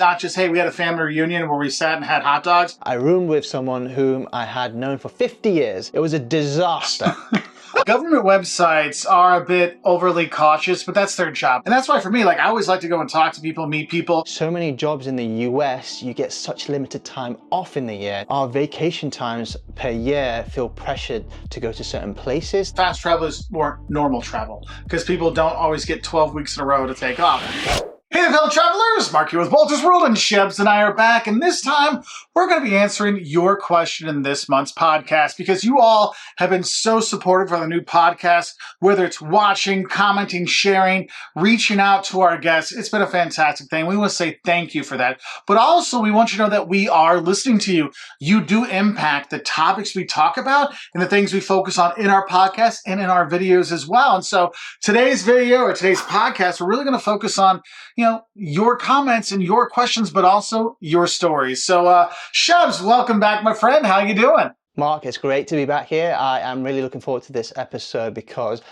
Not just, hey, we had a family reunion where we sat and had hot dogs. I roomed with someone whom I had known for 50 years. It was a disaster. Government websites are a bit overly cautious, but that's their job. And that's why for me, like, I always like to go and talk to people, meet people. So many jobs in the US, you get such limited time off in the year. Our vacation times per year feel pressured to go to certain places. Fast travel is more normal travel because people don't always get 12 weeks in a row to take off. Hey fellow travelers, Mark here with Wolters World, and Shebs and I are back, and this time we're going to be answering your question in this month's podcast because you all have been so supportive of the new podcast, whether it's watching, commenting, sharing, reaching out to our guests. It's been a fantastic thing. We want to say thank you for that, but also we want you to know that we are listening to you. You do impact the topics we talk about and the things we focus on in our podcast and in our videos as well. And so today's video or today's podcast, we're really going to focus on your comments and your questions, but also your stories. So, Shebs, welcome back, my friend. How you doing? Mark, it's great to be back here. I am really looking forward to this episode because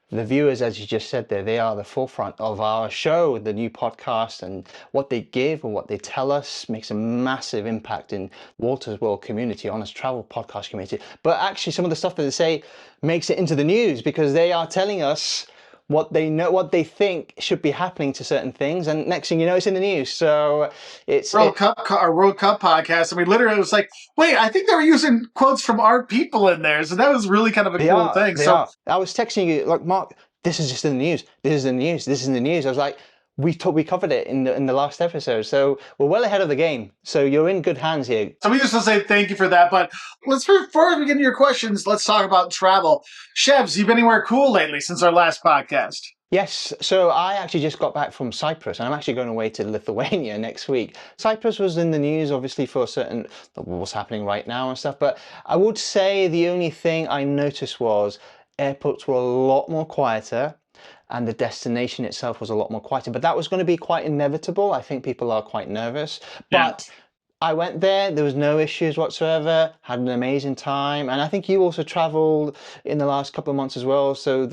the viewers, as you just said there, they are the forefront of our show, the new podcast, and what they give and what they tell us makes a massive impact in Wolters World community, honest travel podcast community. But actually some of the stuff that they say makes it into the news because they are telling us what they know, what they think should be happening to certain things, and next thing you know, it's in the news. So it's World Cup podcast. I mean, literally, it was like, wait, I think they were using quotes from our people in there, so that was really kind of a cool thing. So I was texting you like, Mark, this is just in the news. This is in the news. This is in the news. I was like, we covered it in the last episode, so we're well ahead of the game. So you're in good hands here. So we just want to say thank you for that. But before we get into your questions, let's talk about travel. Shebs, you been anywhere cool lately since our last podcast? Yes, so I actually just got back from Cyprus, and I'm actually going away to Lithuania next week. Cyprus was in the news, obviously, for certain what's happening right now and stuff. But I would say the only thing I noticed was airports were a lot more quieter, and the destination itself was a lot more quieter. But that was going to be quite inevitable. I think people are quite nervous. But I went there was no issues whatsoever, had an amazing time. And I think you also traveled in the last couple of months as well. So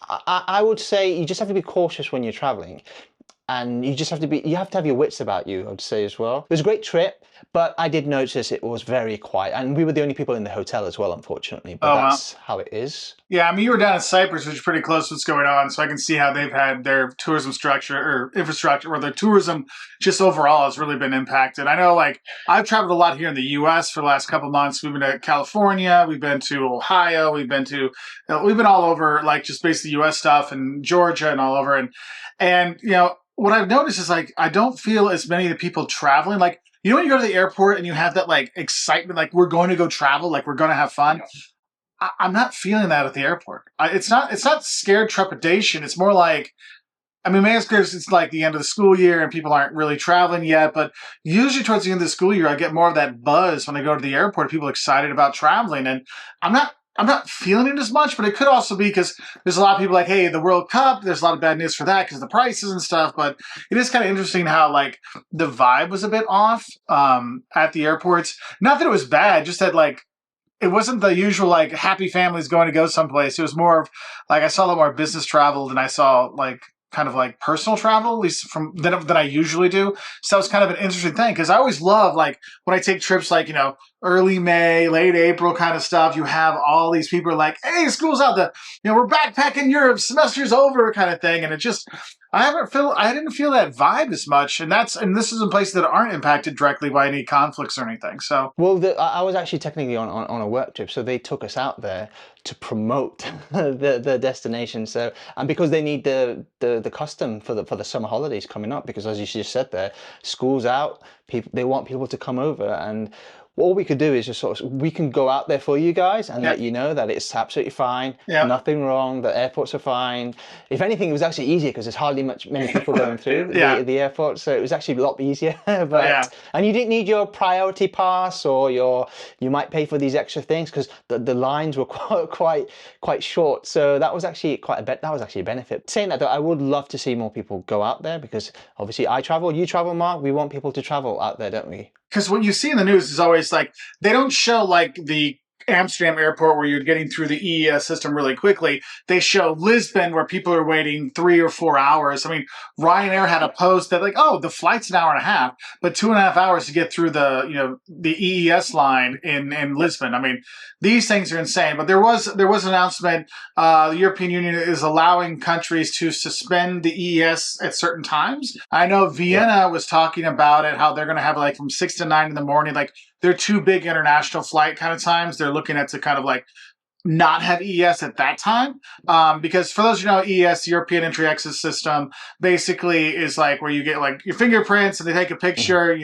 I would say you just have to be cautious when you're traveling. And you have to have your wits about you, I'd say as well. It was a great trip, but I did notice it was very quiet. And we were the only people in the hotel as well, unfortunately. But that's how it is. Yeah, I mean, you were down in Cyprus, which is pretty close to what's going on. So I can see how they've had their tourism structure or infrastructure, or their tourism just overall has really been impacted. I know, like, I've traveled a lot here in the U.S. for the last couple of months. We've been to California, we've been to Ohio, we've been all over, like, just basically U.S. stuff, and Georgia and all over. And what I've noticed is, like, I don't feel as many of the people traveling. Like, when you go to the airport and you have that, like, excitement, like, we're going to go travel, like, we're going to have fun. I'm not feeling that at the airport. It's not scared trepidation. It's more like, I mean, maybe it's like the end of the school year and people aren't really traveling yet, but usually towards the end of the school year, I get more of that buzz when I go to the airport, people excited about traveling. And I'm not feeling it as much, but it could also be because there's a lot of people like, hey, the World Cup, there's a lot of bad news for that because of the prices and stuff. But it is kind of interesting how, like, the vibe was a bit off at the airports. Not that it was bad, just that, like, it wasn't the usual, like, happy families going to go someplace. It was more of, like, I saw a lot more business travel than I saw, like, kind of like personal travel, at least than I usually do. So it's kind of an interesting thing because I always love, like, when I take trips, like, early May, late April kind of stuff, you have all these people like, hey, school's out, we're backpacking Europe, semester's over kind of thing. And it just, I didn't feel that vibe as much. And this is in places that aren't impacted directly by any conflicts or anything. So, well, I was actually technically on a work trip, so they took us out there to promote the destination. So, and because they need the custom for the summer holidays coming up, because as you just said there, school's out, they want people to come over, and all we could do is just we can go out there for you guys and let you know that it's absolutely fine, nothing wrong, the airports are fine. If anything, it was actually easier because there's hardly many people going through the airport, so it was actually a lot easier. And you didn't need your priority pass or you might pay for these extra things because the lines were quite short. So that was actually a benefit. Saying that though, I would love to see more people go out there because obviously I travel, you travel, Mark. We want people to travel out there, don't we? Because what you see in the news is always like, they don't show like the Amsterdam airport where you're getting through the EES system really quickly. They show Lisbon where people are waiting 3 or 4 hours. I mean, Ryanair had a post that like, oh, the flight's an hour and a half, but 2.5 hours to get through the EES line in Lisbon. I mean, these things are insane. But there was an announcement. The European Union is allowing countries to suspend the EES at certain times. I know Vienna was talking about it, how they're going to have like from 6 to 9 in the morning, like they're two big international flight kind of times. They're looking at to kind of like not have EES at that time. Because for those who know, EES, European Entry Exit System, basically is like where you get like your fingerprints and they take a picture,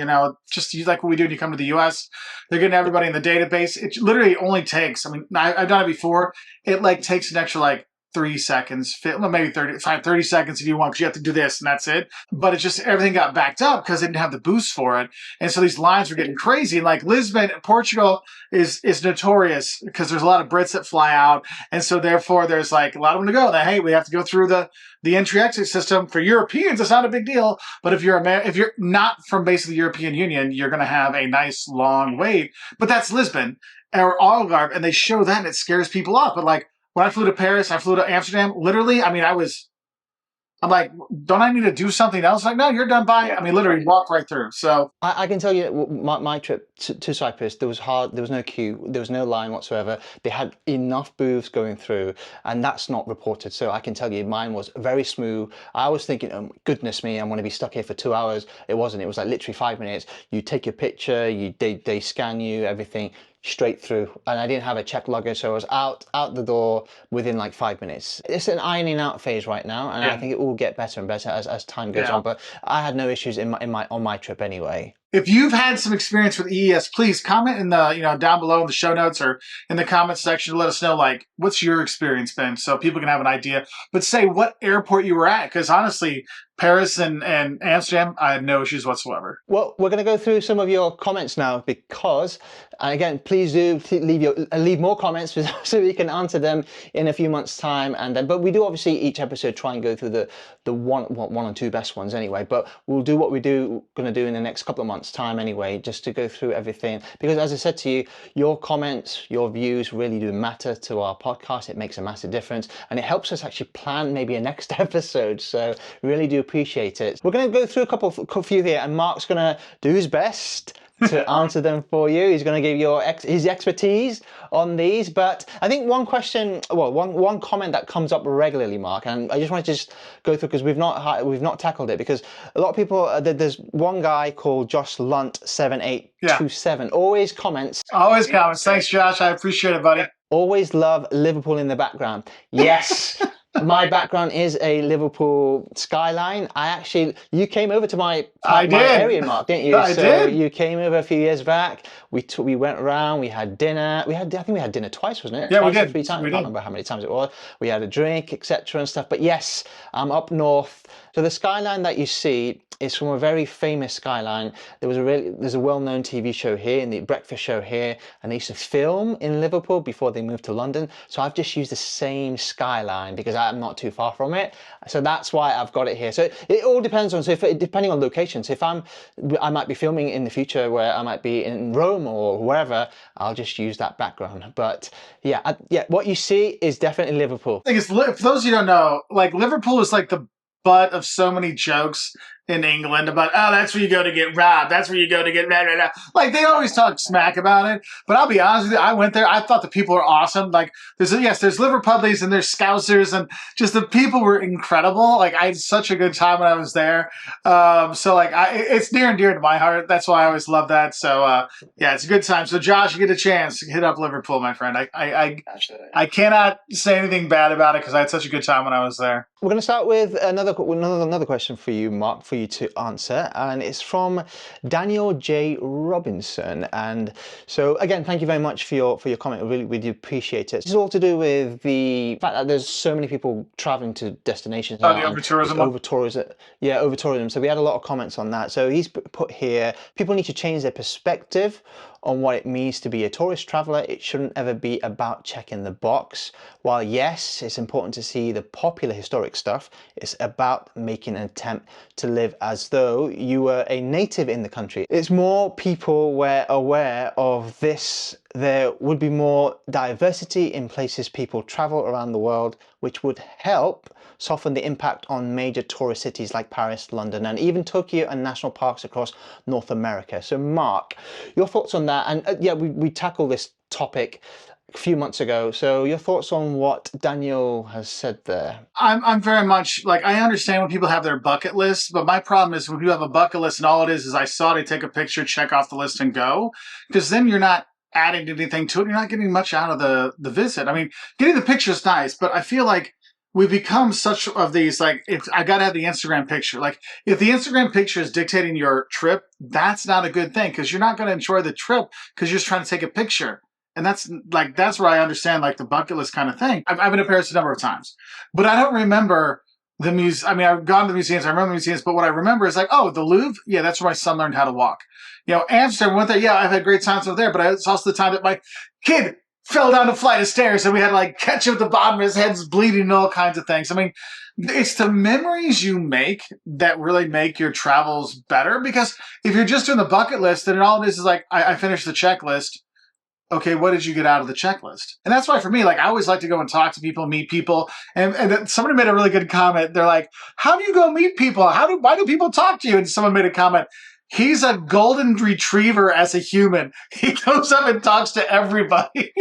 just like what we do when you come to the US. They're getting everybody in the database. It literally only takes, I mean, I've done it before. It like takes an extra like 3 seconds, maybe 30 seconds if you want, because you have to do this and that's it. But it's just everything got backed up because they didn't have the boost for it. And so these lines were getting crazy. Like Lisbon, Portugal is notorious because there's a lot of Brits that fly out. And so therefore there's like a lot of them to go. That, hey, we have to go through the entry exit system. For Europeans, it's not a big deal. But if you're not from basically the European Union, you're going to have a nice long wait. But that's Lisbon or Algarve, and they show that and it scares people off. But like, when I flew to Paris, I flew to Amsterdam. Literally, I mean, I'm like, don't I need to do something else? Like, no, you're done by. I mean, literally walk right through. So I can tell you my trip to Cyprus, there was no queue, there was no line whatsoever. They had enough booths going through, and that's not reported. So I can tell you mine was very smooth. I was thinking, oh, goodness me, I'm going to be stuck here for 2 hours. It wasn't. It was like literally 5 minutes. You take your picture, they scan you, everything, straight through. And I didn't have a checked luggage, so I was out the door within like 5 minutes. It's an ironing out phase right now, and I think it will get better and better as time goes on. But I had no issues on my trip anyway. If you've had some experience with EES, please comment in the down below in the show notes or in the comments section to let us know like what's your experience been, so people can have an idea. But say what airport you were at, because honestly, Paris and Amsterdam, I had no issues whatsoever. Well, we're going to go through some of your comments now because, and again, please do leave more comments so we can answer them in a few months' time. And then, but we do obviously each episode try and go through the one or two best ones anyway. But we'll do what we're going to do in the next couple of months' time anyway, just to go through everything. Because as I said to you, your comments, your views really do matter to our podcast. It makes a massive difference, and it helps us actually plan maybe a next episode. So really do appreciate it. We're going to go through a few here, and Mark's going to do his best to answer them for you. He's going to give you his expertise on these. But I think one question, well, one comment that comes up regularly, Mark, and I just want to just go through because we've not tackled it, because a lot of people, there's one guy called Josh Lunt 7827 always comments. Always comments. Thanks, Josh. I appreciate it, buddy. Always love Liverpool in the background. Yes. My background is a Liverpool skyline. You came over to my area, Mark, didn't you? I did. You came over a few years back. We went around. We had dinner. I think we had dinner twice, wasn't it? Yeah, twice we did. Or 3 times. We I can't did. remember how many times it was. We had a drink, etc. and stuff. But yes, I'm up north. So the skyline that you see is from a very famous skyline. There's a well-known TV show here, in the breakfast show here, and they used to film in Liverpool before they moved to London. So I've just used the same skyline because I'm not too far from it. So that's why I've got it here. So it all depends on, depending on locations. If I might be filming in the future where I might be in Rome or wherever, I'll just use that background. But yeah, what you see is definitely Liverpool. I think for those of you who don't know, like Liverpool is like the butt of so many jokes in England about, oh, that's where you go to get robbed. That's where you go to get blah, blah, blah. Like they always talk smack about it. But I'll be honest with you, I went there. I thought the people were awesome. Like there's Liverpudlies and there's Scousers, and just the people were incredible. Like I had such a good time when I was there. So like it's near and dear to my heart. That's why I always love that. So yeah, it's a good time. So Josh, you get a chance, hit up Liverpool, my friend. I cannot say anything bad about it because I had such a good time when I was there. We're going to start with another question for you, Mark, for you to answer, and it's from Daniel J. Robinson. And so again, thank you very much for your comment. We do appreciate it. It's all to do with the fact that there's so many people traveling to destinations. Oh, the over-tourism. Over-tourism. Yeah, over-tourism. So we had a lot of comments on that. So he's put here, people need to change their perspective on what it means to be a tourist traveller. It shouldn't ever be about checking the box. While yes, it's important to see the popular historic stuff, it's about making an attempt to live as though you were a native in the country. It's more people were aware of this there would be more diversity in places people travel around the world, which would help soften the impact on major tourist cities like Paris, London, and even Tokyo and national parks across North America. So, Mark, your thoughts on that? And yeah, we tackled this topic a few months ago. So, your thoughts on what Daniel has said there? I'm very much like, I understand when people have their bucket list, but my problem is when you have a bucket list and all it is I saw it, I take a picture, check off the list, and go. Because then you're not adding anything to it. You're not getting much out of the visit. I mean, getting the picture is nice, but I feel like we've become such of these, like, if I gotta have the Instagram picture. Like, if the Instagram picture is dictating your trip, that's not a good thing, because you're not going to enjoy the trip because you're just trying to take a picture. And that's where I understand like the bucket list kind of thing. I've been to Paris a number of times, but I don't remember the museum. I mean, I've gone to the museums. I remember the museums, but what I remember is like, oh, the Louvre. Yeah, that's where my son learned how to walk. Amsterdam, went there. Yeah, I've had great times over there, but it's also the time that my kid fell down a flight of stairs and we had to like catch him at the bottom. His head's bleeding and all kinds of things. I mean, it's the memories you make that really make your travels better, because if you're just doing the bucket list, then all it is like, I finished the checklist. Okay, what did you get out of the checklist? And that's why for me, like, I always like to go and talk to people, meet people. And somebody made a really good comment. They're like, how do you go meet people? Why do people talk to you? And someone made a comment. He's a golden retriever as a human. He goes up and talks to everybody.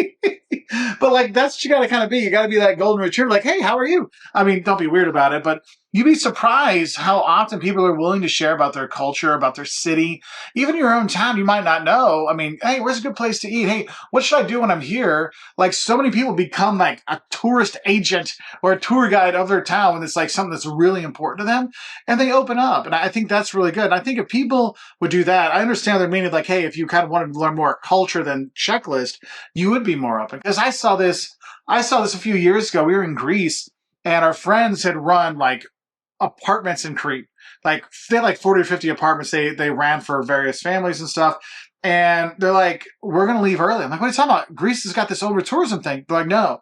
But like, that's what you got to kind of be. You got to be that golden retriever. Like, hey, how are you? I mean, don't be weird about it, but you'd be surprised how often people are willing to share about their culture, about their city. Even your own town, you might not know. I mean, hey, where's a good place to eat? Hey, what should I do when I'm here? Like, so many people become like a tourist agent or a tour guide of their town when it's like something that's really important to them, and they open up. And I think that's really good. And I think if people would do that, I understand their meaning. Like, hey, if you kind of wanted to learn more culture than checklist, you would be more open. Because I saw this a few years ago. We were in Greece, and our friends had run like apartments in Crete. Like, they had like 40 or 50 apartments they ran for various families and stuff. And they're like, we're going to leave early. I'm like, what are you talking about? Greece has got this over tourism thing. They're like, no.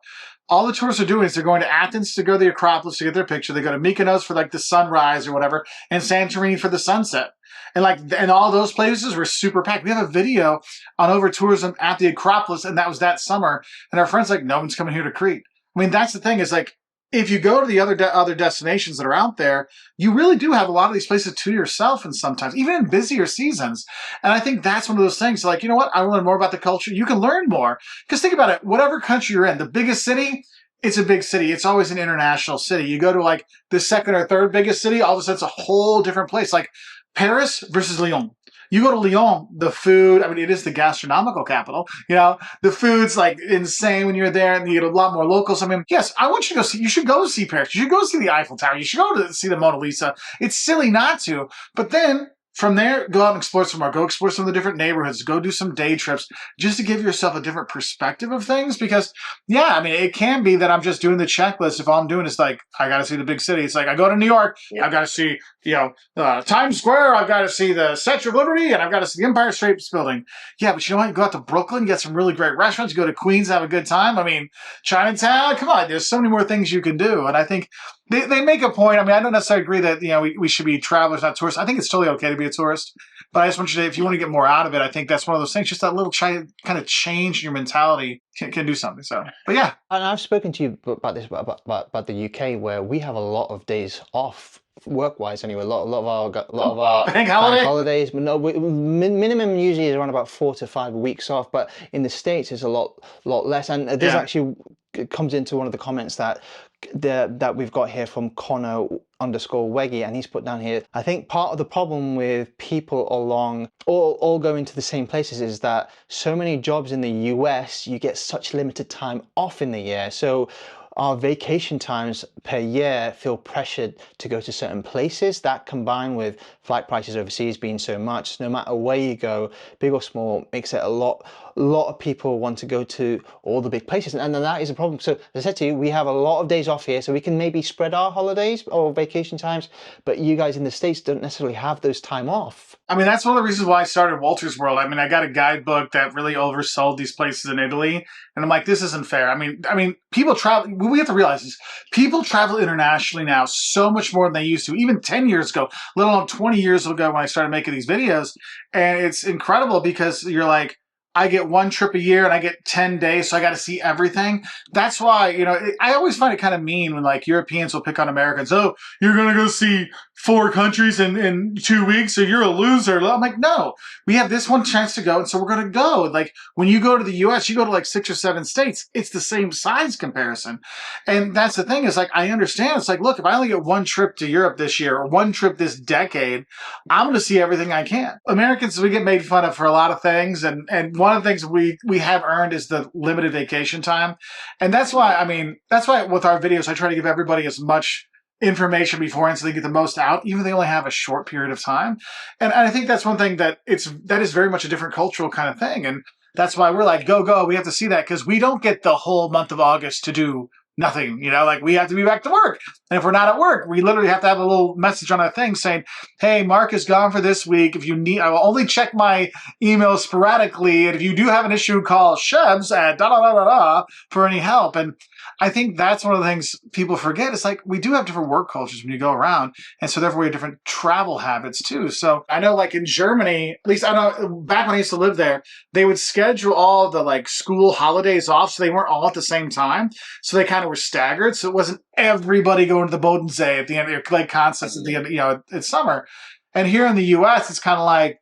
All the tourists are doing is they're going to Athens to go to the Acropolis to get their picture. They go to Mykonos for like the sunrise or whatever, and Santorini for the sunset. And all those places were super packed. We have a video on over tourism at the Acropolis, and that was that summer. And our friends like, no one's coming here to Crete. I mean, that's the thing, is like, if you go to the other destinations that are out there, you really do have a lot of these places to yourself, and sometimes even in busier seasons. And I think that's one of those things like, you know what? I want to learn more about the culture. You can learn more. Because think about it. Whatever country you're in, the biggest city, it's a big city. It's always an international city. You go to like the second or third biggest city, all of a sudden it's a whole different place. Like Paris versus Lyon. You go to Lyon, the food, I mean, it is the gastronomical capital. The food's like insane when you're there, and you get a lot more locals. I mean, yes, I want you to you should go see Paris. You should go see the Eiffel Tower. You should go to see the Mona Lisa. It's silly not to. But then from there, go out and explore some more. Go explore some of the different neighborhoods. Go do some day trips just to give yourself a different perspective of things. Because, yeah, I mean, it can be that I'm just doing the checklist. If all I'm doing is like, I got to see the big city. It's like, I go to New York, I've got to see, Times Square. I've got to see the Statue of Liberty, and I've got to see the Empire State Building. Yeah, but you know what? You go out to Brooklyn, get some really great restaurants. You go to Queens, have a good time. I mean, Chinatown, come on. There's so many more things you can do. And I think they make a point. I mean, I don't necessarily agree that, we should be travelers, not tourists. I think it's totally okay to be a tourist. But I just want you to, if you want to get more out of it, I think that's one of those things, just that little kind of change in your mentality can do something. So, but yeah. And I've spoken to you about this, about the UK, where we have a lot of days off, work-wise anyway. A lot of our bank holidays. But no, minimum usually is around about 4 to 5 weeks off. But in the States, it's a lot less. And this actually comes into one of the comments that we've got here from Connor_Weggy, and he's put down here, I think part of the problem with people all going to the same places is that so many jobs in the US, you get such limited time off in the year. So our vacation times per year feel pressured to go to certain places. That, combined with flight prices overseas being so much, no matter where you go, big or small, makes it a lot of people want to go to all the big places, and that is a problem. So as I said to you, we have a lot of days off here, so we can maybe spread our holidays or vacation times, but you guys in the States don't necessarily have those time off. I mean, that's one of the reasons why I started Wolters World. I mean, I got a guidebook that really oversold these places in Italy, and I'm like, this isn't fair. I mean, people travel. We have to realize this. People travel internationally now so much more than they used to, even 10 years ago, let alone 20 years ago when I started making these videos. And it's incredible because you're like, I get one trip a year and I get 10 days, so I got to see everything. That's why, I always find it kind of mean when like Europeans will pick on Americans. Oh, you're going to go see 4 countries in 2 weeks, so you're a loser. I'm like, no, we have this one chance to go, and so we're going to go. Like when you go to the US, you go to like 6 or 7 states. It's the same size comparison. And that's the thing is like, I understand. It's like, look, if I only get one trip to Europe this year or one trip this decade, I'm going to see everything I can. Americans, we get made fun of for a lot of things. And one of the things we have earned is the limited vacation time. And that's why with our videos, I try to give everybody as much information beforehand so they get the most out, even if they only have a short period of time. And I think that's one thing that is very much a different cultural kind of thing. And that's why we're like, go. We have to see that because we don't get the whole month of August to do nothing, like we have to be back to work. And if we're not at work, we literally have to have a little message on our thing saying, hey, Mark is gone for this week. If you need, I will only check my emails sporadically. And if you do have an issue, call Shebs at for any help. And I think that's one of the things people forget. It's like we do have different work cultures when you go around. And so therefore we have different travel habits too. So I know like in Germany, at least I know back when I used to live there, they would schedule all the like school holidays off so they weren't all at the same time. So they kind of were staggered. So it wasn't everybody going to the Bodensee at the end of Lake Constance at the end, it's summer. And here in the US, it's kind of like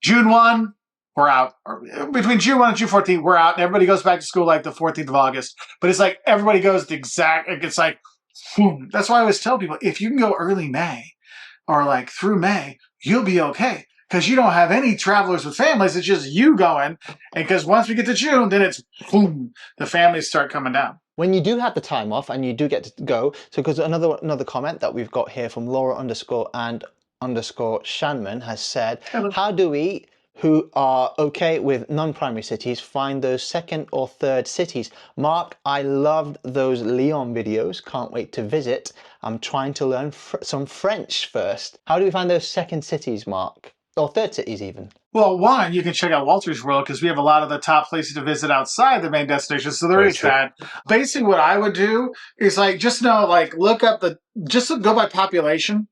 June 1, we're out. Or between June 1 and June 14th, we're out. And everybody goes back to school like the 14th of August. But it's like everybody goes it's like, boom. That's why I always tell people, if you can go early May or like through May, you'll be okay. Because you don't have any travelers with families. It's just you going. And because once we get to June, then it's boom, the families start coming down. When you do have the time off and you do get to go, so because another comment that we've got here from Laura _and_ Shanman has said, Hello. How do we who are okay with non-primary cities find those second or third cities? Mark, I loved those Lyon videos. Can't wait to visit. I'm trying to learn some French first. How do we find those second cities, Mark? Or third cities even? Well, one, you can check out Wolters World because we have a lot of the top places to visit outside the main destination. So there is that. Basically, what I would do is like just look up just go by population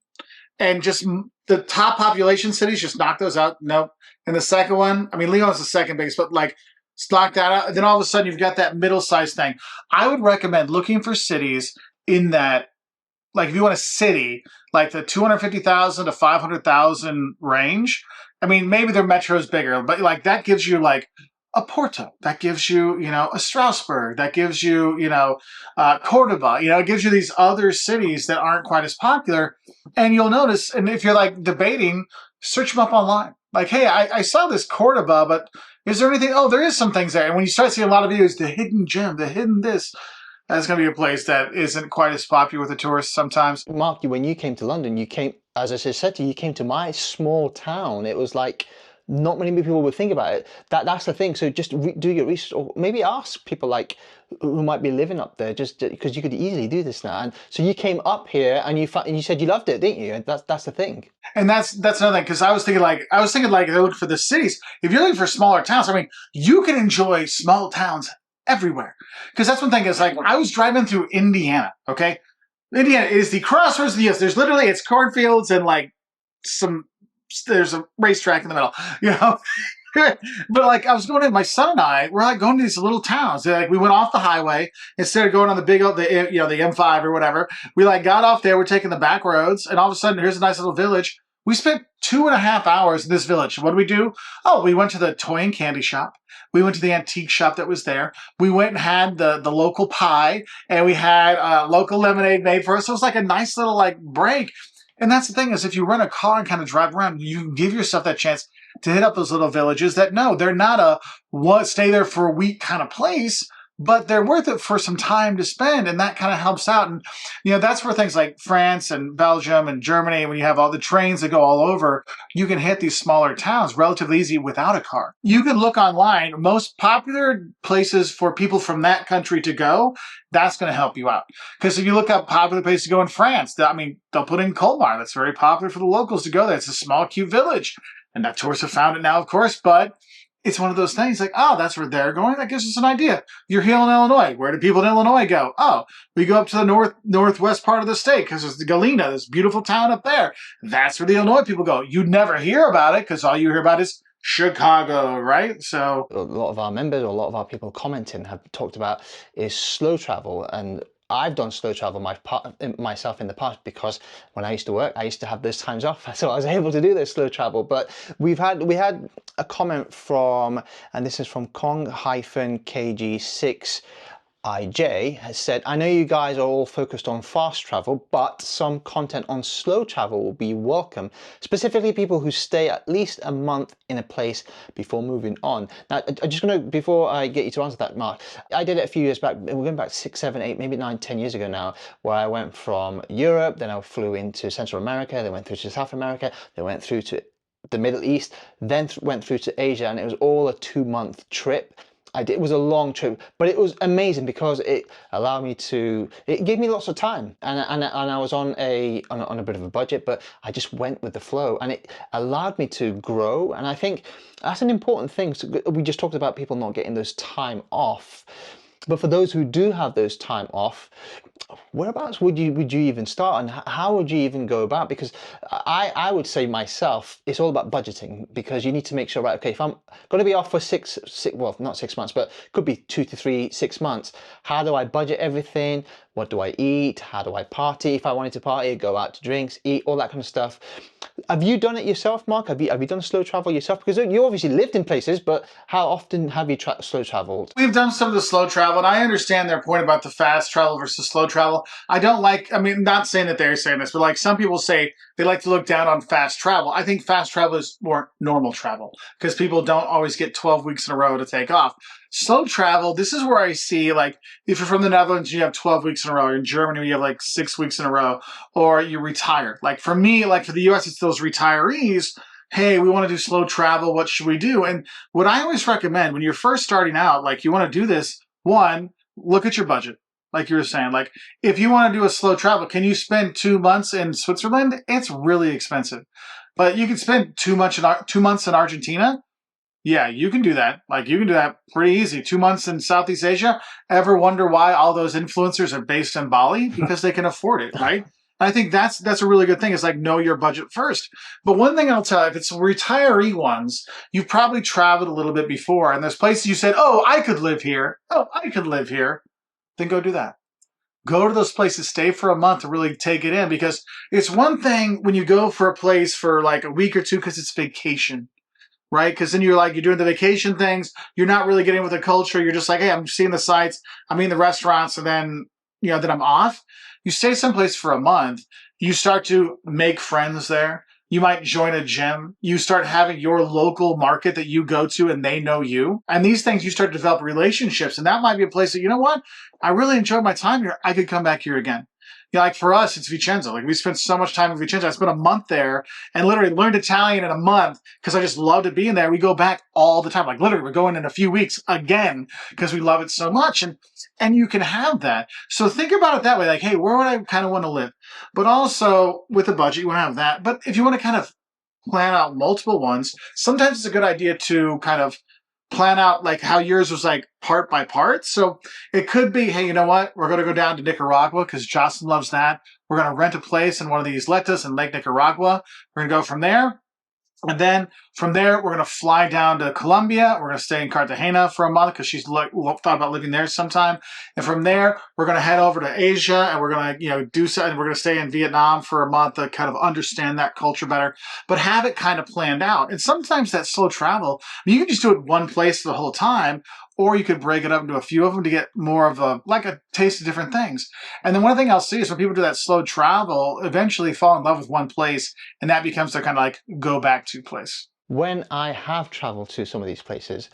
and just the top population cities, just knock those out. Nope. And the second one, I mean, Lyon's the second biggest, but like knock that out. And then all of a sudden you've got that middle-sized thing. I would recommend looking for cities in that, like if you want a city, like the 250,000 to 500,000 range. I mean, maybe their metro is bigger, but like that gives you like a Porto, that gives you, a Strasbourg, that gives you, Cordoba, it gives you these other cities that aren't quite as popular. And you'll notice, and if you're like debating, search them up online. Like, hey, I saw this Cordoba, but is there anything? Oh, there is some things there. And when you start seeing a lot of videos, the hidden gem, the hidden this, that's going to be a place that isn't quite as popular with the tourists sometimes. Mark, when you came to London, you came, as I said to you, you came to my small town. It was like, not many people would think about it. That's the thing. So just do your research, or maybe ask people like who might be living up there, just because you could easily do this now. And so you came up here and you said you loved it, didn't you? And that's the thing. And that's another thing, because I was thinking like they're looking for the cities. If you're looking for smaller towns, I mean, you can enjoy small towns everywhere. Because that's one thing is like I was driving through Indiana. Okay, Indiana is the crossroads of the U.S. There's literally it's cornfields and like there's a racetrack in the middle, But like I was going in, my son and I were like going to these little towns. Like we went off the highway instead of going on the big, the M5 or whatever. We like got off there. We're taking the back roads, and all of a sudden, here's a nice little village. We spent 2.5 hours in this village. What did we do? Oh, we went to the toy and candy shop. We went to the antique shop that was there. We went and had the local pie, and we had local lemonade made for us. So it was like a nice little like break. And that's the thing is if you rent a car and kind of drive around, you can give yourself that chance to hit up those little villages that, no, they're not a stay there for a week kind of place, but they're worth it for some time to spend. And that kind of helps out. And, that's where things like France and Belgium and Germany, when you have all the trains that go all over, you can hit these smaller towns relatively easy without a car. You can look online, most popular places for people from that country to go, that's going to help you out. Because if you look up popular places to go in France, they'll put in Colmar. That's very popular for the locals to go there. It's a small, cute village. And that tourists have found it now, of course, but it's one of those things like, oh, that's where they're going. That gives us an idea. You're here in Illinois. Where do people in Illinois go? Oh, we go up to the northwest part of the state because there's the Galena, this beautiful town up there. That's where the Illinois people go. You'd never hear about it because all you hear about is Chicago, right? So a lot of our members or a lot of our people commenting have talked about is slow travel. And I've done slow travel myself in the past because when I used to work, I used to have those times off, so I was able to do this slow travel. But we had a comment from, and this is from Kong-KG6. IJ has said, I know you guys are all focused on fast travel, but some content on slow travel will be welcome, specifically people who stay at least a month in a place before moving on. Now, I'm just going to, before I get you to answer that, Mark, I did it a few years back, we're going back 6, 7, 8, maybe 9, 10 years ago now, where I went from Europe, then I flew into Central America, then went through to South America, then went through to the Middle East, then went through to Asia, and it was all a 2-month trip. It was a long trip, but it was amazing because it allowed me to, it gave me lots of time, and I was on a bit of a budget, but I just went with the flow, and it allowed me to grow. And I think that's an important thing. So we just talked about people not getting those time off, but for those who do have those time off, whereabouts would you even start, and how would you even go about? Because I would say myself, it's all about budgeting, because you need to make sure, right, okay, if I'm going to be off for well, not 6 months, but could be 2 to 3, 6 months, how do I budget everything? What do I eat? How do I party? If I wanted to party, go out to drinks, eat, all that kind of stuff. Have you done it yourself, Mark? Have you done slow travel yourself? Because you obviously lived in places, but how often have you slow traveled? we've done some of the slow travel, and I understand their point about the fast travel versus slow travel. I don't like, I mean, not saying that they're saying this, but like some people say they like to look down on fast travel. I think fast travel is more normal travel because people don't always get 12 weeks in a row to take off. Slow travel, this is where I see, like, if you're from the Netherlands, you have 12 weeks in a row. In Germany, you have like 6 weeks in a row, or you retire. Like for me, like for the US, it's those retirees. Hey, we want to do slow travel. What should we do? And what I always recommend when you're first starting out, like you want to do this, one, look at your budget. Like you were saying, like if you want to do a slow travel, can you spend 2 months in Switzerland? It's really expensive. But you can spend 2 months in Argentina. Yeah, you can do that. Like you can do that pretty easy. 2 months in Southeast Asia. Ever wonder why all those influencers are based in Bali? Because they can afford it, right? I think that's a really good thing. Is like know your budget first. But one thing I'll tell you, if it's retiree ones, you've probably traveled a little bit before, and there's places you said, "Oh, I could live here. Oh, I could live here." Then go do that. Go to those places, stay for a month to really take it in, because it's one thing when you go for a place for like a week or two because it's vacation, right? Because then you're like, you're doing the vacation things. You're not really getting with the culture. You're just like, hey, I'm seeing the sights. I'm in the restaurants, and then, then I'm off. You stay someplace for a month. You start to make friends there. You might join a gym. You start having your local market that you go to and they know you. And these things, you start to develop relationships. And that might be a place that, you know what? I really enjoyed my time here. I could come back here again. Like for us, it's Vicenza. Like we spent so much time in Vicenza. I spent a month there and literally learned Italian in a month because I just loved it being there. We go back all the time. Like literally, we're going in a few weeks again because we love it so much. And you can have that. So think about it that way. Like, hey, where would I kind of want to live? But also with a budget, you want to have that. But if you want to kind of plan out multiple ones, sometimes it's a good idea to kind of plan out like how yours was like part by part. So it could be, hey, you know what? We're going to go down to Nicaragua because Jocelyn loves that. We're going to rent a place in one of these isletas in Lake Nicaragua. We're going to go from there. And then from there, we're going to fly down to Colombia. We're going to stay in Cartagena for a month because she's thought about living there sometime. And from there, we're going to head over to Asia, and we're going to, do something. And we're going to stay in Vietnam for a month to kind of understand that culture better, but have it kind of planned out. And sometimes that slow travel, you can just do it one place the whole time, or you could break it up into a few of them to get more of a taste of different things. And then one thing I'll see is when people do that slow travel, eventually fall in love with one place, and that becomes their kind of like go back to place. When I have traveled to some of these places,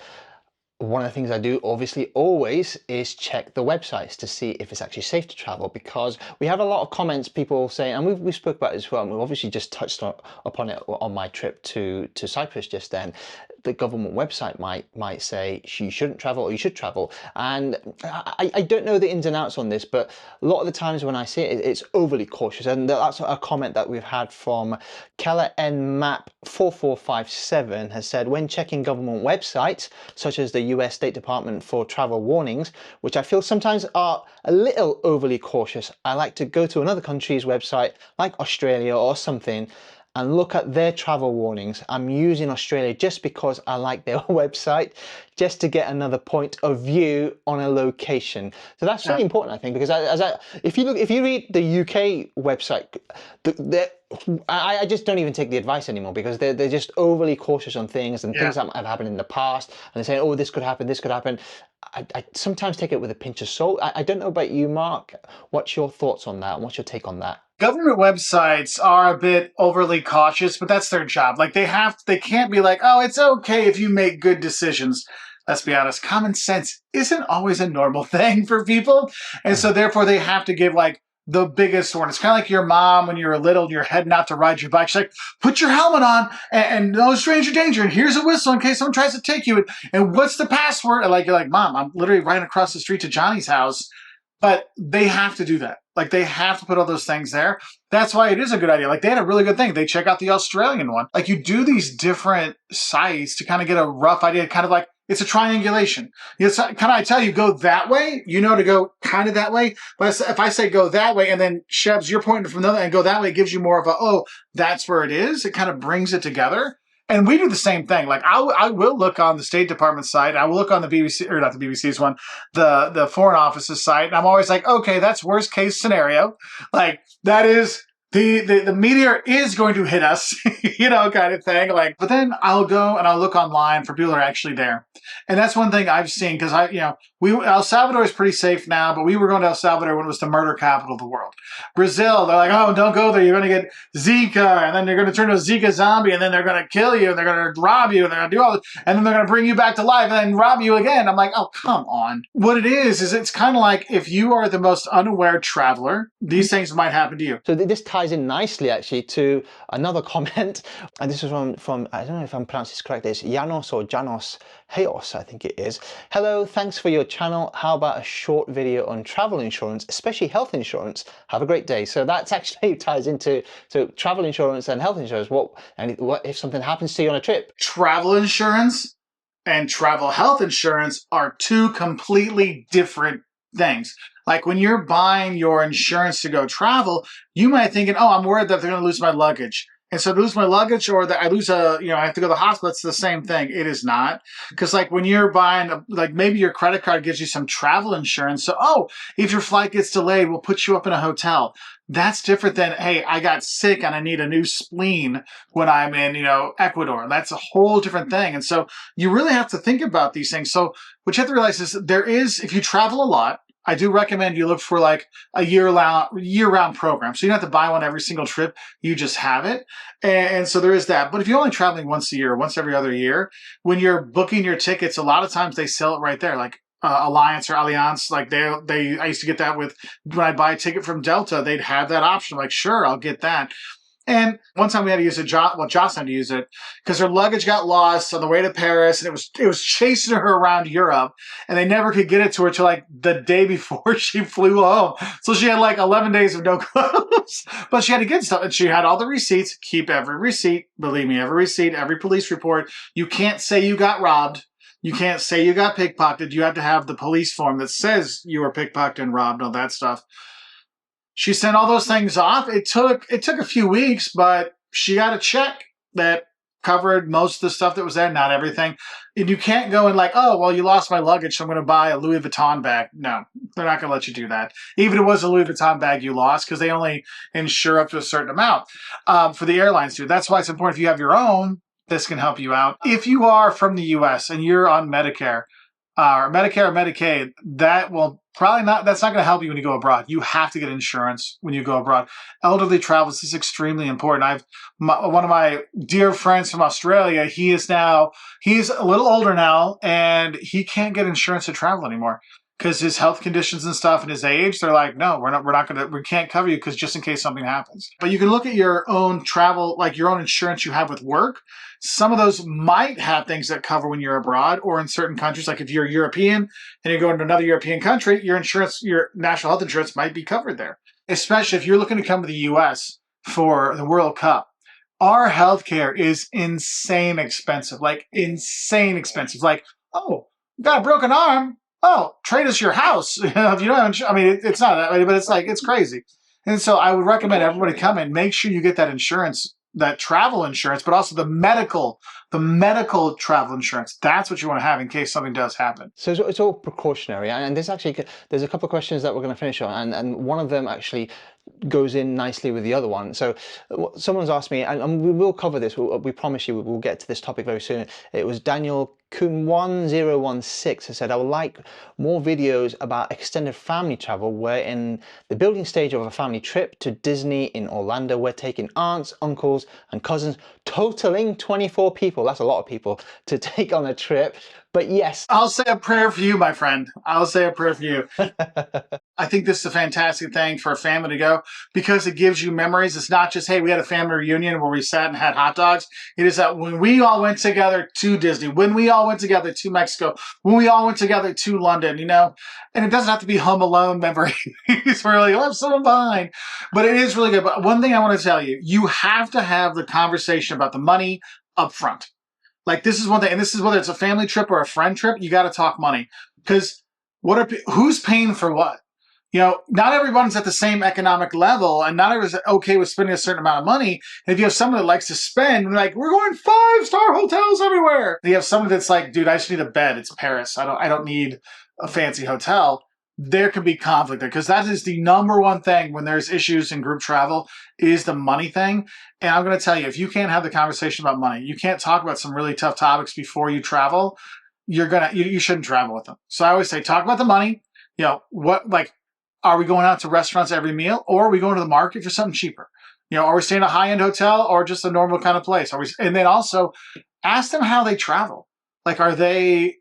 one of the things I do obviously always is check the websites to see if it's actually safe to travel, because we have a lot of comments, people saying, and we spoke about it as well, and we've obviously just touched upon it on my trip to Cyprus just then. The government website might say you shouldn't travel or you should travel, and I don't know the ins and outs on this, but a lot of the times when I see it, it's overly cautious. And that's a comment that we've had from Keller Map 4457 has said, when checking government websites such as the US State Department for travel warnings, which I feel sometimes are a little overly cautious, I like to go to another country's website like Australia or something and look at their travel warnings. I'm using Australia just because I like their website, just to get another point of view on a location. So that's really important, I think, because if you read the UK website, I just don't even take the advice anymore, because they're just overly cautious on things, and things that have happened in the past, and they're saying, oh, this could happen, this could happen. I sometimes take it with a pinch of salt. I don't know about you, Mark. What's your thoughts on that? What's your take on that? Government websites are a bit overly cautious, but that's their job. Like they can't be like, oh, it's okay if you make good decisions. Let's be honest, common sense isn't always a normal thing for people. And so therefore they have to give like the biggest one. It's kind of like your mom when you were little and you're heading out to ride your bike. She's like, put your helmet on and no stranger danger. And here's a whistle in case someone tries to take you. And what's the password? And like, you're like, Mom, I'm literally riding across the street to Johnny's house. But they have to do that. Like, they have to put all those things there. That's why it is a good idea. Like, they had a really good thing. They check out the Australian one. Like, you do these different sites to kind of get a rough idea, kind of like it's a triangulation. It's kind of, I tell you, go that way, you know to go kind of that way. But if I say go that way, and then Shebs, you're pointing from the other and go that way, it gives you more of a, oh, that's where it is. It kind of brings it together. And we do the same thing. Like I will look on the State Department site. I will look on the BBC, or not the BBC's one, the Foreign Office's site. And I'm always like, okay, that's worst case scenario. Like that is the meteor is going to hit us, kind of thing. Like, but then I'll go and I'll look online for people that are actually there. And that's one thing I've seen, because El Salvador is pretty safe now, but we were going to El Salvador when it was the murder capital of the world. Brazil, they're like, oh, don't go there. You're going to get Zika, and then they're going to turn into a Zika zombie, and then they're going to kill you, and they're going to rob you, and they're going to do all this, and then they're going to bring you back to life and then rob you again. I'm like, oh, come on. What it is it's kind of like if you are the most unaware traveler, these things might happen to you. So this ties in nicely, actually, to another comment, and this is from I don't know if I'm pronouncing this correct, it's Janos or Janos Heos, I think it is. Hello, thanks for your channel. How about a short video on travel insurance, especially health insurance? Have a great day. So that's actually ties into travel insurance and health insurance. What if something happens to you on a trip? Travel insurance and travel health insurance are two completely different things. Like when you're buying your insurance to go travel, you might thinking, oh, I'm worried that they're going to lose my luggage. And so to lose my luggage, or that I lose I have to go to the hospital, it's the same thing. It is not. Because like when you're buying, like maybe your credit card gives you some travel insurance. So, oh, if your flight gets delayed, we'll put you up in a hotel. That's different than, hey, I got sick and I need a new spleen when I'm in, Ecuador. That's a whole different thing. And so you really have to think about these things. So what you have to realize is if you travel a lot, I do recommend you look for like a year-round program. So you don't have to buy one every single trip. You just have it. And so there is that. But if you're only traveling once a year, once every other year, when you're booking your tickets, a lot of times they sell it right there. Like Alliance or Allianz, like I used to get that with, when I buy a ticket from Delta, they'd have that option. I'm like, sure, I'll get that. And one time we had to use it, Joss had to use it, because her luggage got lost on the way to Paris, and it was chasing her around Europe, and they never could get it to her till like the day before she flew home. So she had like 11 days of no clothes, but she had to get stuff, and she had all the receipts. Keep every receipt, believe me, every receipt, every police report. You can't say you got robbed. You can't say you got pickpocketed. You have to have the police form that says you were pickpocketed and robbed, all that stuff. She sent all those things off. It took a few weeks, but she got a check that covered most of the stuff that was there, not everything. And you can't go and like, oh, well, you lost my luggage, so I'm going to buy a Louis Vuitton bag. No, they're not going to let you do that. Even if it was a Louis Vuitton bag you lost, because they only insure up to a certain amount for the airlines too. That's why it's important if you have your own, this can help you out. If you are from the U.S. and you're on Medicare, or Medicaid, that will probably not, that's not going to help you when you go abroad. You have to get insurance when you go abroad. Elderly travel is extremely important. One of my dear friends from Australia, he's a little older now, and he can't get insurance to travel anymore because his health conditions and stuff and his age. They're like, no, we can't cover you because just in case something happens. But you can look at your own travel, like your own insurance you have with work. Some of those might have things that cover when you're abroad, or in certain countries, like if you're European and you're going to another European country, your national health insurance might be covered there. Especially if you're looking to come to the U.S. for the World Cup. Our healthcare is insane expensive, like insane expensive. Like, oh, got a broken arm. Oh, trade us your house. If you don't have, it's not that way, but it's crazy. And so I would recommend everybody come and make sure you get that insurance that travel insurance, but also the medical travel insurance. That's what you want to have in case something does happen. So it's all precautionary, and there's a couple of questions that we're going to finish on, and one of them actually goes in nicely with the other one. So someone's asked me, and we will cover this. We promise you we'll get to this topic very soon. It was Daniel Kuhn 1016 who said, I would like more videos about extended family travel. We're in the building stage of a family trip to Disney in Orlando. We're taking aunts, uncles, and cousins, totaling 24 people. That's a lot of people to take on a trip. But yes, I'll say a prayer for you, my friend. I'll say a prayer for you. I think this is a fantastic thing for a family to go because it gives you memories. It's not just, hey, we had a family reunion where we sat and had hot dogs. It is that when we all went together to Disney, when we all went together to Mexico, when we all went together to London, and it doesn't have to be Home Alone memories where like, left someone behind, but it is really good. But one thing I want to tell you, you have to have the conversation about the money up front. Like this is one thing, and this is whether it's a family trip or a friend trip, you got to talk money because who's paying for what? Not everyone's at the same economic level, and not everyone's okay with spending a certain amount of money. And if you have someone that likes to spend, like we're going 5-star hotels everywhere. And you have someone that's like, dude, I just need a bed. It's Paris. I don't need a fancy hotel. There can be conflict there because that is the number one thing when there's issues in group travel is the money thing. And I'm going to tell you, if you can't have the conversation about money, you can't talk about some really tough topics before you travel, you shouldn't travel with them. So I always say, talk about the money. Are we going out to restaurants every meal, or are we going to the market for something cheaper? Are we staying in a high-end hotel or just a normal kind of place? And then also ask them how they travel. Like, are they,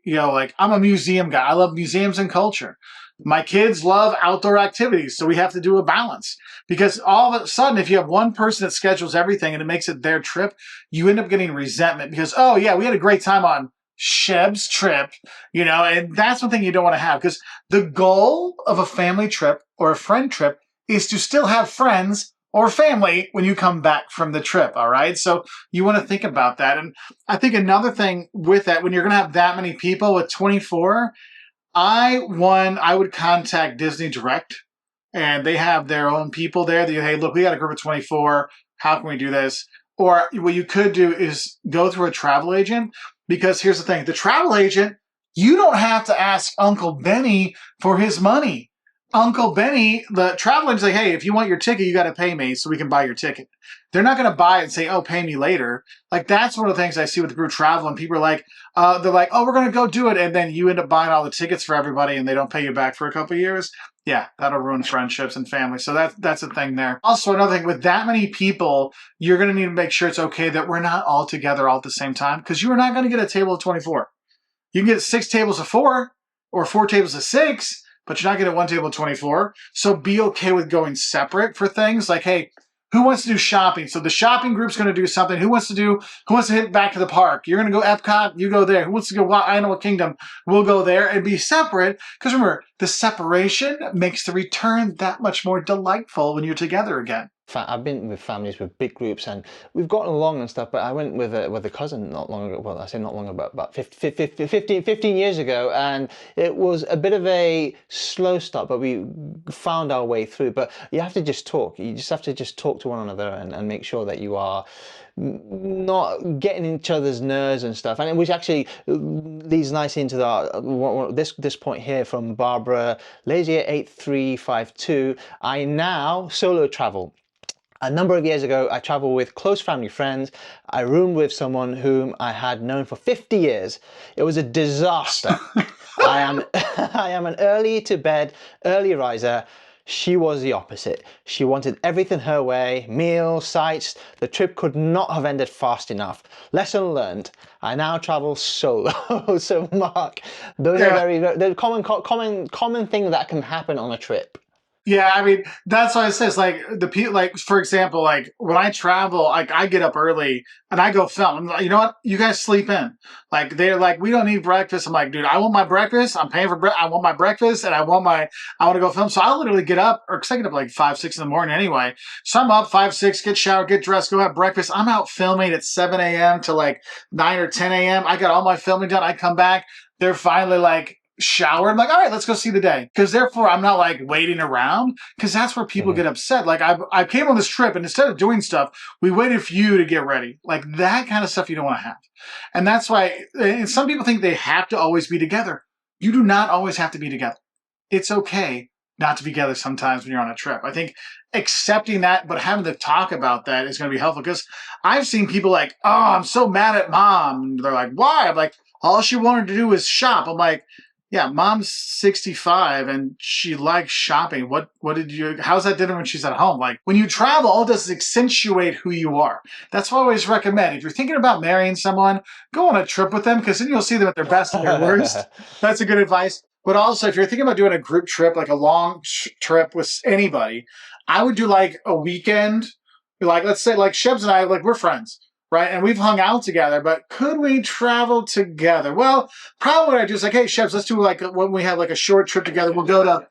I'm a museum guy. I love museums and culture. My kids love outdoor activities, so we have to do a balance. Because all of a sudden, if you have one person that schedules everything and it makes it their trip, you end up getting resentment because, oh, yeah, we had a great time on Shebs trip, and that's one thing you don't want to have because the goal of a family trip or a friend trip is to still have friends or family when you come back from the trip, all right? So you want to think about that. And I think another thing with that, when you're going to have that many people with 24, I would contact Disney Direct, and they have their own people there. Hey, look, we got a group of 24. How can we do this? Or what you could do is go through a travel agent, because here's the thing. The travel agent, you don't have to ask Uncle Benny for his money. Uncle Benny, the travel agent's like, hey, if you want your ticket, you got to pay me so we can buy your ticket. They're not going to buy it and say, oh, pay me later. Like, that's one of the things I see with group travel, and people are like, they're like, oh, we're going to go do it. And then you end up buying all the tickets for everybody and they don't pay you back for a couple of years. Yeah, that'll ruin friendships and family. So that's a thing there. Also, another thing, with that many people, you're going to need to make sure it's okay that we're not all together all at the same time, because you are not going to get a table of 24. You can get 6 tables of 4 or 4 tables of 6, but you're not getting one table of 24. So be okay with going separate for things like, hey, who wants to do shopping? So the shopping group's going to do something. Who wants to hit back to the park? You're going to go Epcot, you go there. Who wants to go Animal Kingdom? We'll go there, and be separate. Because remember, the separation makes the return that much more delightful when you're together again. I've been with families with big groups and we've gotten along and stuff, but I went with a cousin not long ago. Well, I say not long ago, about 15 years ago, and it was a bit of a slow start, but we found our way through. But you have to just talk. You just have to just talk to one another and make sure that you are not getting each other's nerves and stuff. And which actually leads nicely into this point here from Barbara Lazier 8352. I now solo travel. A number of years ago, I traveled with close family friends. I roomed with someone whom I had known for 50 years. It was a disaster. I am an early to bed, early riser. She was the opposite. She wanted everything her way, meals, sights. The trip could not have ended fast enough. Lesson learned. I now travel solo. So Mark, those are very common thing that can happen on a trip. Yeah, I mean, that's why it says, like, the people, like, for example, like, when I travel, like, I get up early and I go film. I'm like, you know what? You guys sleep in. Like, they're like, we don't need breakfast. I'm like, dude, I want my breakfast. I'm paying for I want my breakfast, and I want to go film. So I'll literally get up, or cause I get up like 5, 6 in the morning anyway. So I'm up 5, 6, get showered, get dressed, go have breakfast. I'm out filming at 7 a.m. to like 9 or 10 a.m. I got all my filming done. I come back. They're finally like, showered. I'm like, all right, let's go see the day. Because therefore, I'm not like waiting around. Because that's where people Mhm. get upset. Like I came on this trip, and instead of doing stuff, we waited for you to get ready. Like that kind of stuff you don't want to have. And that's why. And some people think they have to always be together. You do not always have to be together. It's okay not to be together sometimes when you're on a trip. I think accepting that, but having to talk about that is going to be helpful because I've seen people like, oh, I'm so mad at mom. And they're like, why? I'm like, all she wanted to do was shop. I'm like, yeah, mom's 65 and she likes shopping. What did you, how's that different when she's at home? Like when you travel, all it does is accentuate who you are. That's what I always recommend. If you're thinking about marrying someone, go on a trip with them because then you'll see them at their best and their worst. That's a good advice. But also, if you're thinking about doing a group trip, like a long trip with anybody, I would do like a weekend. Like, let's say, like Shebs and I, like we're friends, right? And we've hung out together, but could we travel together? Well, probably what I do is like, hey, Shebs, let's do like when we have like a short trip together. We'll go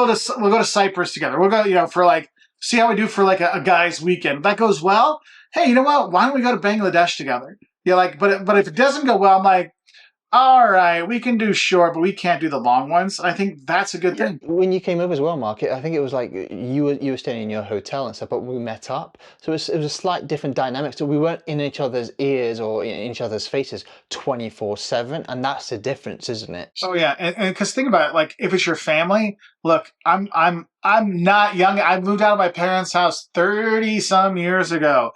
to Cyprus together. We'll go, for like see how we do for like a guy's weekend. If that goes well, hey, you know what? Why don't we go to Bangladesh together? Yeah, like, but if it doesn't go well, I'm like, all right, we can do short, but we can't do the long ones. I think that's a good thing. When you came over as well, Mark, I think it was like you were staying in your hotel and stuff, but we met up, so it was a slight different dynamic. So we weren't in each other's ears or in each other's faces 24/7, and that's the difference, isn't it? Oh yeah, and because think about it, like if it's your family, look, I'm not young. I moved out of my parents' house 30 some years ago.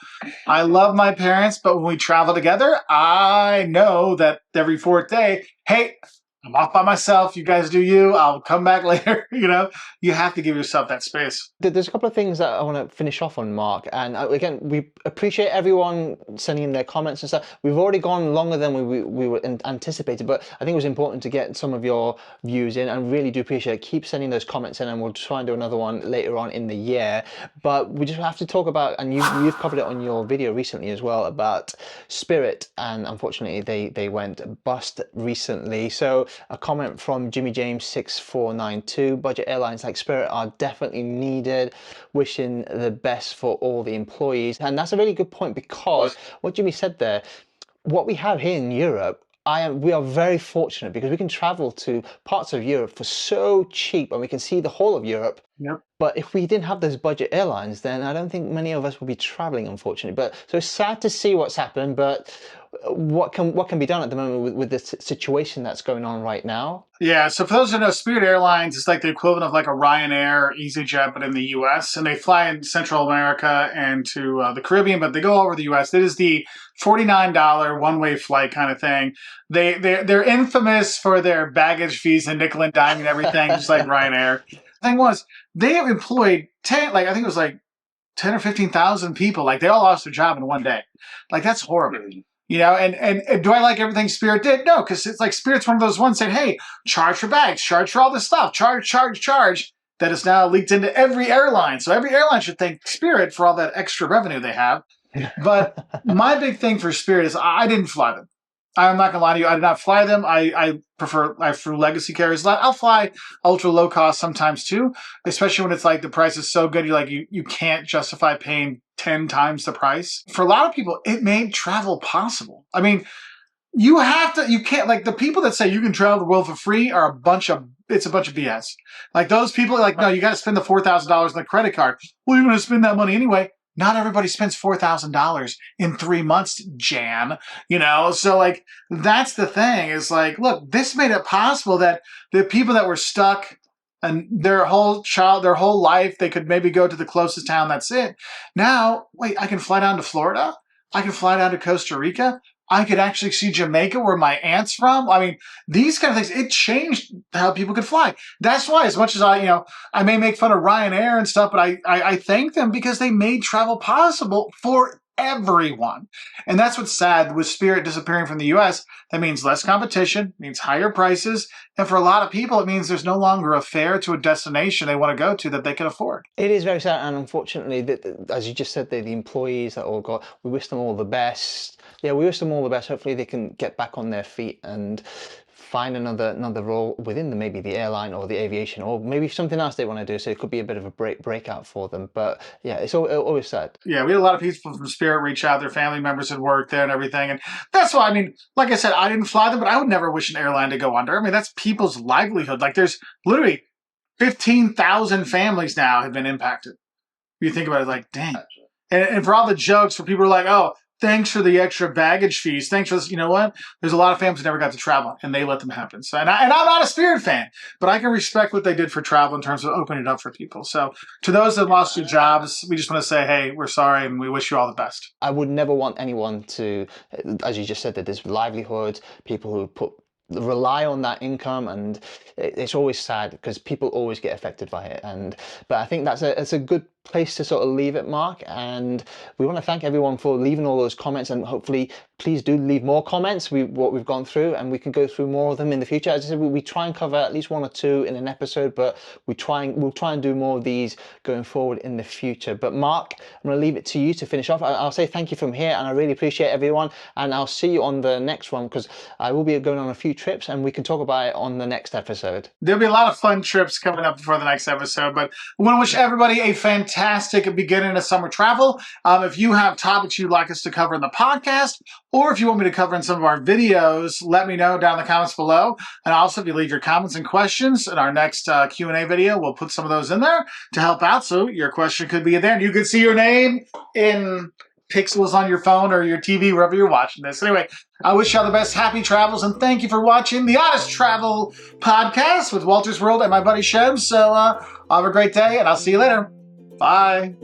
I love my parents, but when we travel together, I know that every fourth day, hey, I'm off by myself. You guys do you. I'll come back later. You have to give yourself that space. There's a couple of things that I want to finish off on, Mark. And again, we appreciate everyone sending in their comments and stuff. We've already gone longer than we were anticipated, but I think it was important to get some of your views in and really do appreciate it. Keep sending those comments in and we'll try and do another one later on in the year. But we just have to talk about, and you've covered it on your video recently as well, about Spirit. And unfortunately, they went bust recently. So a comment from Jimmy James 6492, budget airlines like Spirit are definitely needed. Wishing the best for all the employees. And that's a really good point because what Jimmy said there, what we have here in Europe, we are very fortunate because we can travel to parts of Europe for so cheap and we can see the whole of Europe. Yep. But if we didn't have those budget airlines, then I don't think many of us would be traveling, unfortunately. But so it's sad to see what's happened, but what can be done at the moment with the situation that's going on right now? Yeah, so for those who know, Spirit Airlines is like the equivalent of like a Ryanair or EasyJet, but in the U.S. And they fly in Central America and to the Caribbean, but they go all over the U.S. It is the $49 one-way flight kind of thing. They're infamous for their baggage fees and nickel and dime and everything, just like Ryanair. The thing was, they have employed 10, like I think it was like 10 or 15,000 people. Like they all lost their job in one day. Like that's horrible. And do I like everything Spirit did? No, because it's like Spirit's one of those ones saying, hey, charge for bags, charge for all this stuff, charge. That is now leaked into every airline. So every airline should thank Spirit for all that extra revenue they have. But my big thing for Spirit is I didn't fly them. I'm not gonna lie to you. I did not fly them. I flew legacy carriers a lot. I'll fly ultra low cost sometimes too, especially when it's like the price is so good. You're like you can't justify paying 10 times the price. For a lot of people, it made travel possible. I mean, you can't, like the people that say you can travel the world for free are it's a bunch of BS. Like those people are like, no, you got to spend the $4,000 on the credit card. Well, you're going to spend that money anyway. Not everybody spends $4,000 in 3 months, Jan. So like that's the thing. Is like, look, this made it possible that the people that were stuck and their whole life, they could maybe go to the closest town. That's it. Now, wait, I can fly down to Florida. I can fly down to Costa Rica. I could actually see Jamaica, where my aunt's from. I mean, these kind of things, it changed how people could fly. That's why, as much as I may make fun of Ryanair and stuff, but I thank them because they made travel possible for everyone. And that's what's sad with Spirit disappearing from the US. That means less competition, means higher prices. And for a lot of people, it means there's no longer a fare to a destination they want to go to that they can afford. It is very sad, and unfortunately, as you just said, the employees that all got, we wish them all the best. yeah, we wish them all the best. Hopefully they can get back on their feet and find another role within maybe the airline or the aviation, or maybe something else they want to do. So it could be a bit of a breakout for them. But yeah, it's always sad. Yeah, we had a lot of people from Spirit reach out. Their family members had worked there and everything. And that's why, I mean, like I said, I didn't fly them, but I would never wish an airline to go under. I mean, that's people's livelihood. Like, there's literally 15,000 families now have been impacted. You think about it, like, dang. And for all the jokes, for people who are like, oh, thanks for the extra baggage fees. Thanks for this. You know what? There's a lot of families that never got to travel, and they let them happen. So, and I'm not a Spirit fan, but I can respect what they did for travel in terms of opening it up for people. So to those that lost their jobs, we just want to say, hey, we're sorry, and we wish you all the best. I would never want anyone to, as you just said, that there's livelihoods, people who rely on that income, and it's always sad because people always get affected by it. But I think that's a good place to sort of leave it, Mark, and we want to thank everyone for leaving all those comments, and hopefully please do leave more comments, what we've gone through, and we can go through more of them in the future. As I said, we try and cover at least 1 or 2 in an episode, but we'll try and do more of these going forward in the future. But Mark, I'm going to leave it to you to finish off. I'll say thank you from here, and I really appreciate everyone, and I'll see you on the next one, because I will be going on a few trips, and we can talk about it on the next episode. There'll be a lot of fun trips coming up before the next episode, but we want to wish everybody a fantastic beginning of summer travel. If you have topics you'd like us to cover in the podcast, or if you want me to cover in some of our videos, let me know down in the comments below. And also, if you leave your comments and questions in our next Q&A video, we'll put some of those in there to help out, so your question could be there, and you could see your name in pixels on your phone or your TV, wherever you're watching this. Anyway, I wish you all the best, happy travels, and thank you for watching the Honest Travel Podcast with Wolters World and my buddy Shebs. So have a great day, and I'll see you later. Bye.